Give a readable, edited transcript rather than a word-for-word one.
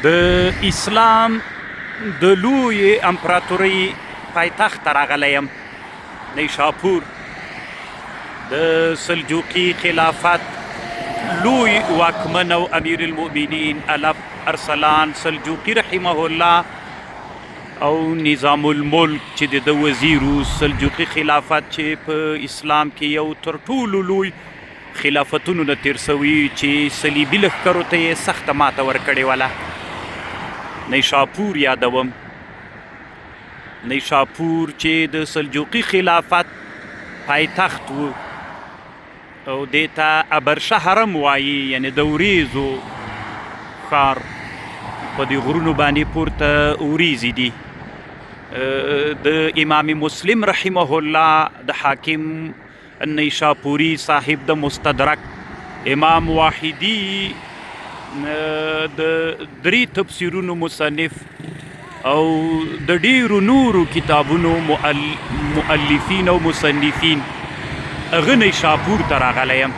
د اسلام د لوی امپراتورۍ پایتخت ته راغلی یم نیشاپور. د سلجوقي خلافت لوی واکمن او امیر المؤمنین علف ارسلان سلجوقي رحمه الله او نظام الملک چې د وزیرو سلجوقي خلافت چې په اسلام کې یو تر ټولو لوی خلافتونو نه تیر سوي چې صلیبي لښکرو ته یې سخته ماته ورکړې وله. نیشاپور یادوم، نیشاپور چې د سلجوقي خلافت پایتخت و او دې ته ابرشهرم وایي، یعنی د وریځو ښار. په دې غرونو باندې پورته وریځې دي. د امام مسلم رحمه الله د حاکم نیشاپوري صاحب د مستدرک امام واحدی د 3 تفسیرونو مصنف او د ډیرو نورو کتابونو مؤلفین او مصنفین هغه نیشاپور ته راغلی یم.